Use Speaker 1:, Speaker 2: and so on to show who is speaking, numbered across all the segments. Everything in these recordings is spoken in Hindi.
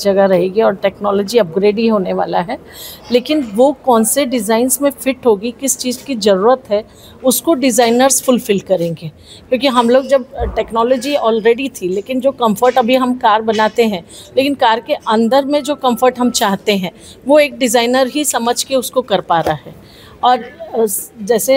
Speaker 1: जगह रहेगी और टेक्नोलॉजी अपग्रेड ही होने वाला है, लेकिन वो कौन से डिज़ाइंस में फ़िट होगी, किस चीज़ की ज़रूरत है, उसको डिज़ाइनर्स फुलफ़िल करेंगे। क्योंकि हम लोग जब टेक्नोलॉजी ऑलरेडी थी, लेकिन जो कंफर्ट अभी हम कार बनाते हैं, लेकिन कार के अंदर में जो कंफर्ट हम चाहते हैं वो एक डिज़ाइनर ही समझ के उसको कर पा रहा है। और जैसे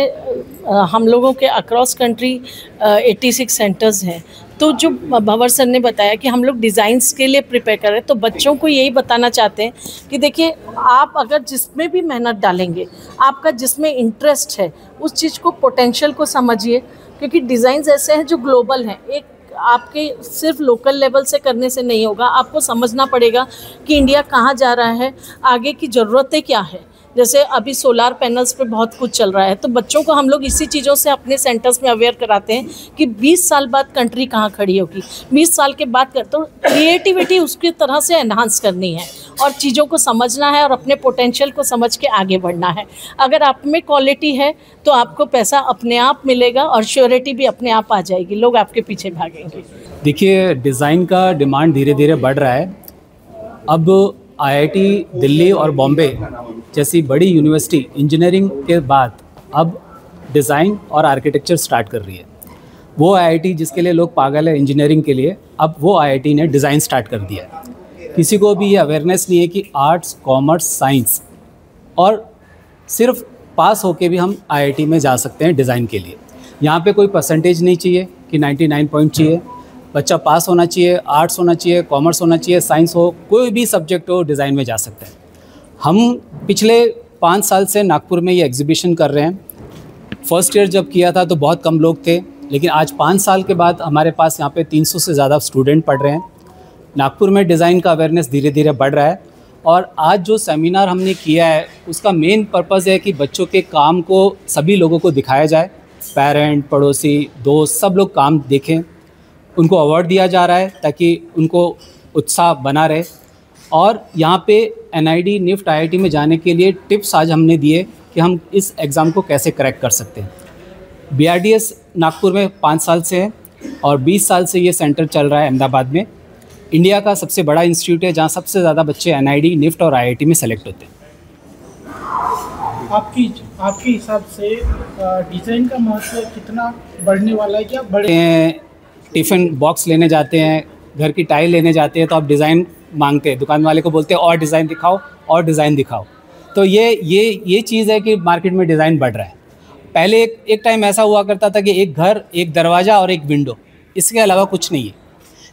Speaker 1: हम लोगों के अक्रॉस कंट्री 86 सेंटर्स हैं, तो जो भंवर सर ने बताया कि हम लोग डिज़ाइंस के लिए प्रिपेयर कर रहे हैं, तो बच्चों को यही बताना चाहते हैं कि देखिए, आप अगर जिसमें भी मेहनत डालेंगे, आपका जिसमें इंटरेस्ट है, उस चीज़ को, पोटेंशियल को समझिए। क्योंकि डिज़ाइंस ऐसे हैं जो ग्लोबल हैं, एक आपके सिर्फ लोकल लेवल से करने से नहीं होगा, आपको समझना पड़ेगा कि इंडिया कहाँ जा रहा है, आगे की ज़रूरतें क्या है। जैसे अभी सोलार पैनल्स पे बहुत कुछ चल रहा है, तो बच्चों को हम लोग इसी चीज़ों से अपने सेंटर्स में अवेयर कराते हैं कि 20 साल बाद कंट्री कहाँ खड़ी होगी, 20 साल के बाद कर, तो क्रिएटिविटी उसकी तरह से एनहांस करनी है और चीज़ों को समझना है और अपने पोटेंशियल को समझ के आगे बढ़ना है। अगर आप में क्वालिटी है तो आपको पैसा अपने आप मिलेगा और श्योरिटी भी अपने आप आ जाएगी, लोग आपके पीछे भागेंगे।
Speaker 2: देखिए, डिज़ाइन का डिमांड धीरे धीरे बढ़ रहा है। अब आईआईटी दिल्ली और बॉम्बे जैसी बड़ी यूनिवर्सिटी इंजीनियरिंग के बाद अब डिज़ाइन और आर्किटेक्चर स्टार्ट कर रही है। वो आईआईटी जिसके लिए लोग पागल है इंजीनियरिंग के लिए, अब वो आईआईटी ने डिज़ाइन स्टार्ट कर दिया है। किसी को भी ये अवेयरनेस नहीं है कि आर्ट्स, कॉमर्स, साइंस और सिर्फ पास होके भी हम आईआईटी में जा सकते हैं डिज़ाइन के लिए। यहाँ पे कोई परसेंटेज नहीं चाहिए कि 99 पॉइंट चाहिए, बच्चा पास होना चाहिए, आर्ट्स होना चाहिए, कॉमर्स होना चाहिए, साइंस हो, कोई भी सब्जेक्ट हो, डिज़ाइन में जा सकता है। हम पिछले 5 साल से नागपुर में ये एग्जीबिशन कर रहे हैं। फर्स्ट ईयर जब किया था तो बहुत कम लोग थे, लेकिन आज 5 साल के बाद हमारे पास यहाँ पे 300 से ज़्यादा स्टूडेंट पढ़ रहे हैं। नागपुर में डिज़ाइन का अवेयरनेस धीरे धीरे बढ़ रहा है और आज जो सेमिनार हमने किया है उसका मेन पर्पज़ है कि बच्चों के काम को सभी लोगों को दिखाया जाए, पेरेंट, पड़ोसी, दोस्त, सब लोग काम देखें। उनको अवार्ड दिया जा रहा है ताकि उनको उत्साह बना रहे। और यहाँ पे एनआईडी, निफ्ट, आईआईटी में जाने के लिए टिप्स आज हमने दिए कि हम इस एग्ज़ाम को कैसे क्रैक कर सकते हैं। बीआरडीएस नागपुर में 5 साल से है और 20 साल से ये सेंटर चल रहा है अहमदाबाद में। इंडिया का सबसे बड़ा इंस्टीट्यूट है जहाँ सबसे ज़्यादा बच्चे एनआईडी, निफ्ट और आईआईटी में सेलेक्ट होते हैं।
Speaker 3: आपके हिसाब से डिज़ाइन का महत्व कितना बढ़ने वाला है? क्या बढ़े
Speaker 2: हैं? टिफ़िन बॉक्स लेने जाते हैं, घर की टाइल लेने जाते हैं तो आप डिज़ाइन मांगते हैं, दुकान वाले को बोलते हैं और डिज़ाइन दिखाओ और डिज़ाइन दिखाओ। तो ये चीज़ है कि मार्केट में डिज़ाइन बढ़ रहा है। पहले एक टाइम ऐसा हुआ करता था कि एक घर, एक दरवाज़ा और एक विंडो, इसके अलावा कुछ नहीं है।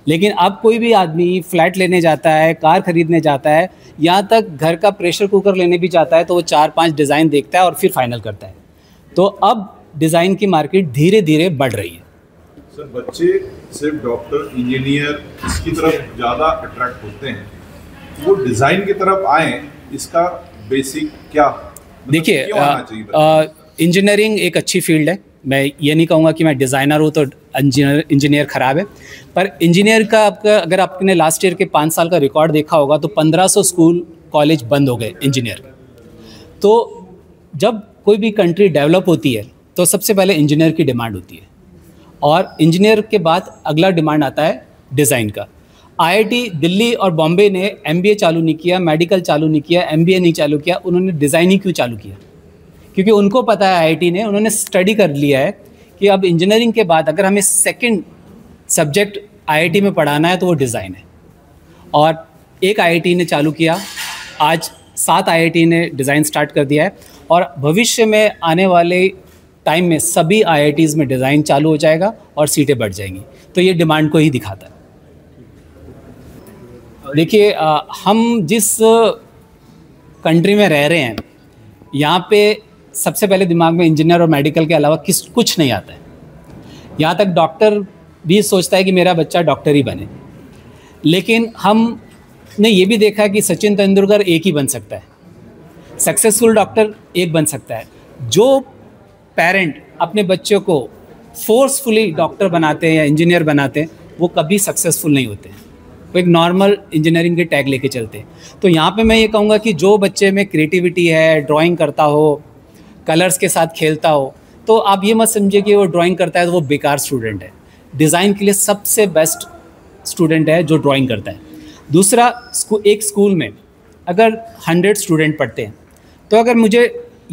Speaker 2: लेकिन अब कोई भी आदमी फ्लैट लेने जाता है, कार ख़रीदने जाता है, यहाँ तक घर का प्रेशर कुकर लेने भी जाता है तो वो 4-5 डिज़ाइन देखता है और फिर फाइनल करता है। तो अब डिज़ाइन की मार्केट धीरे धीरे बढ़ रही है।
Speaker 4: सर, बच्चे सिर्फ डॉक्टर, इंजीनियर इसकी तरफ ज़्यादा अट्रैक्ट होते हैं, वो डिज़ाइन की तरफ आए, इसका बेसिक क्या
Speaker 2: देखिए, इंजीनियरिंग एक अच्छी फील्ड है। मैं ये नहीं कहूँगा कि मैं डिज़ाइनर हूँ तो इंजीनियर ख़राब है, पर इंजीनियर का आपका, अगर आपने लास्ट ईयर के 5 साल का रिकॉर्ड देखा होगा तो 1500 स्कूल कॉलेज बंद हो गए इंजीनियर। तो जब कोई भी कंट्री डेवलप होती है तो सबसे पहले इंजीनियर की डिमांड होती है और इंजीनियर के बाद अगला डिमांड आता है डिज़ाइन का। आईआईटी दिल्ली और बॉम्बे ने एमबीए चालू नहीं किया, मेडिकल चालू नहीं किया, एमबीए नहीं चालू किया, उन्होंने डिज़ाइन ही क्यों चालू किया? क्योंकि उनको पता है, आईआईटी ने, उन्होंने स्टडी कर लिया है कि अब इंजीनियरिंग के बाद अगर हमें सेकंड सब्जेक्ट आईआईटी में पढ़ाना है तो वो डिज़ाइन है। और एक आईआईटी ने चालू किया, आज 7 आईआईटी ने डिज़ाइन स्टार्ट कर दिया है और भविष्य में आने वाले टाइम में सभी आईआईटीज़ में डिज़ाइन चालू हो जाएगा और सीटें बढ़ जाएंगी। तो ये डिमांड को ही दिखाता है। देखिए, हम जिस कंट्री में रह रहे हैं यहाँ पे सबसे पहले दिमाग में इंजीनियर और मेडिकल के अलावा कुछ नहीं आता है। यहाँ तक डॉक्टर भी सोचता है कि मेरा बच्चा डॉक्टर ही बने, लेकिन हमने ये भी देखा कि सचिन तेंदुलकर एक ही बन सकता है, सक्सेसफुल डॉक्टर एक बन सकता है। जो पेरेंट अपने बच्चों को फोर्सफुली डॉक्टर बनाते हैं या इंजीनियर बनाते हैं वो कभी सक्सेसफुल नहीं होते हैं, वो एक नॉर्मल इंजीनियरिंग के टैग लेके चलते हैं। तो यहाँ पे मैं ये कहूँगा कि जो बच्चे में क्रिएटिविटी है, ड्राइंग करता हो, कलर्स के साथ खेलता हो, तो आप ये मत समझिए कि वो ड्राइंग करता है तो वो बेकार स्टूडेंट है। डिज़ाइन के लिए सबसे बेस्ट स्टूडेंट है जो ड्राइंग करता है। दूसरा, एक स्कूल में अगर 100 स्टूडेंट पढ़ते हैं, तो अगर मुझे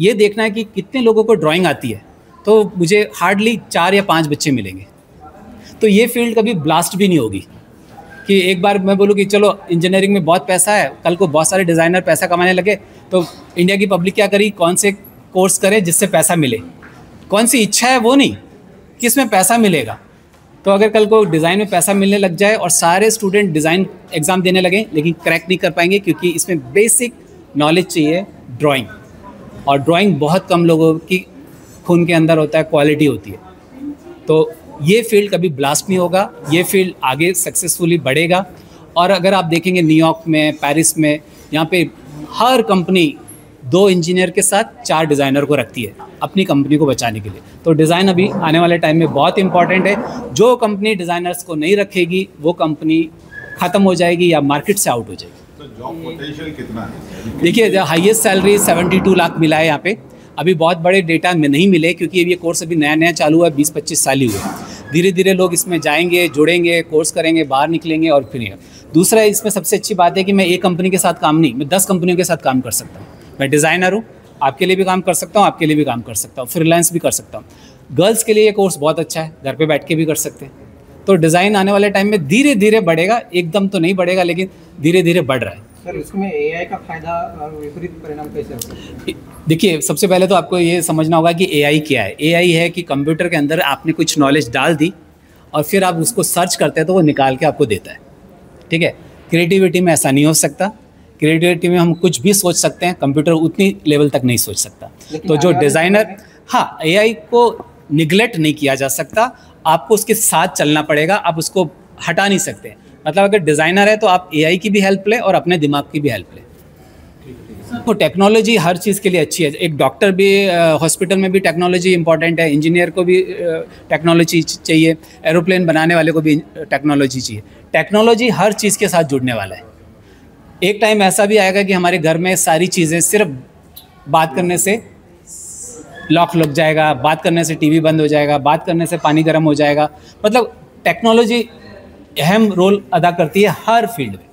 Speaker 2: ये देखना है कि कितने लोगों को ड्राइंग आती है, तो मुझे हार्डली 4 या 5 बच्चे मिलेंगे। तो ये फील्ड कभी ब्लास्ट भी नहीं होगी कि एक बार मैं बोलूँ कि चलो इंजीनियरिंग में बहुत पैसा है, कल को बहुत सारे डिज़ाइनर पैसा कमाने लगे, तो इंडिया की पब्लिक क्या करी, कौन से कोर्स करे जिससे पैसा मिले, कौन सी इच्छा है वो नहीं, किस में पैसा मिलेगा। तो अगर कल को डिज़ाइन में पैसा मिलने लग जाए और सारे स्टूडेंट डिज़ाइन एग्ज़ाम देने लगे लेकिन क्रैक नहीं कर पाएंगे, क्योंकि इसमें बेसिक नॉलेज चाहिए ड्राइंग, और ड्राइंग बहुत कम लोगों की खून के अंदर होता है, क्वालिटी होती है। तो ये फील्ड कभी ब्लास्ट नहीं होगा, ये फील्ड आगे सक्सेसफुली बढ़ेगा। और अगर आप देखेंगे न्यूयॉर्क में, पेरिस में, यहाँ पे हर कंपनी 2 इंजीनियर के साथ 4 डिज़ाइनर को रखती है अपनी कंपनी को बचाने के लिए। तो डिज़ाइन अभी आने वाले टाइम में बहुत इंपॉर्टेंट है। जो कंपनी डिज़ाइनर्स को नहीं रखेगी वो कंपनी ख़त्म हो जाएगी या मार्केट से आउट हो जाएगी।
Speaker 4: तो जॉब पोटेंशियल कितना है?
Speaker 2: देखिए, हाईएस्ट सैलरी 72 लाख मिला है यहाँ पे। अभी बहुत बड़े डेटा में नहीं मिले क्योंकि ये कोर्स अभी नया नया चालू है, 20-25 साल ही हुए। धीरे धीरे लोग इसमें जाएंगे, जुड़ेंगे, कोर्स करेंगे, बाहर निकलेंगे और फिर। दूसरा, इसमें सबसे अच्छी बात है कि मैं एक कंपनी के साथ काम नहीं, मैं 10 कंपनियों के साथ काम कर सकता हूँ। मैं डिज़ाइनर हूँ, आपके लिए भी काम कर सकता हूँ, आपके लिए भी काम कर सकता हूँ, फ्रीलांस भी कर सकता हूँ। गर्ल्स के लिए ये कोर्स बहुत अच्छा है, घर पे बैठ के भी कर सकते हैं। तो डिज़ाइन आने वाले टाइम में धीरे धीरे बढ़ेगा, एकदम तो नहीं बढ़ेगा लेकिन धीरे धीरे बढ़ रहा है।
Speaker 5: सर, इसमें एआई का फायदा और विपरीत परिणाम कैसे होता है?
Speaker 2: देखिए, सबसे पहले तो आपको ये समझना होगा कि एआई क्या है। एआई है कि कंप्यूटर के अंदर आपने कुछ नॉलेज डाल दी और फिर आप उसको सर्च करते हैं तो वो निकाल के आपको देता है, ठीक है। क्रिएटिविटी में ऐसा नहीं हो सकता। क्रिएटिविटी में हम कुछ भी सोच सकते हैं, कंप्यूटर उतनी लेवल तक नहीं सोच सकता। तो जो डिज़ाइनर, हाँ, एआई को निगलेक्ट नहीं किया जा सकता, आपको उसके साथ चलना पड़ेगा, आप उसको हटा नहीं सकते। मतलब अगर डिज़ाइनर है तो आप एआई की भी हेल्प लें और अपने दिमाग की भी हेल्प लें। तो टेक्नोलॉजी हर चीज़ के लिए अच्छी है। एक डॉक्टर भी, हॉस्पिटल में भी टेक्नोलॉजी इंपॉर्टेंट है, इंजीनियर को भी टेक्नोलॉजी चाहिए, एरोप्लेन बनाने वाले को भी टेक्नोलॉजी चाहिए। टेक्नोलॉजी हर चीज़ के साथ जुड़ने वाला है। एक टाइम ऐसा भी आएगा कि हमारे घर में सारी चीज़ें सिर्फ बात करने से लॉक लग जाएगा, बात करने से टीवी बंद हो जाएगा, बात करने से पानी गर्म हो जाएगा। मतलब टेक्नोलॉजी अहम रोल अदा करती है हर फील्ड में।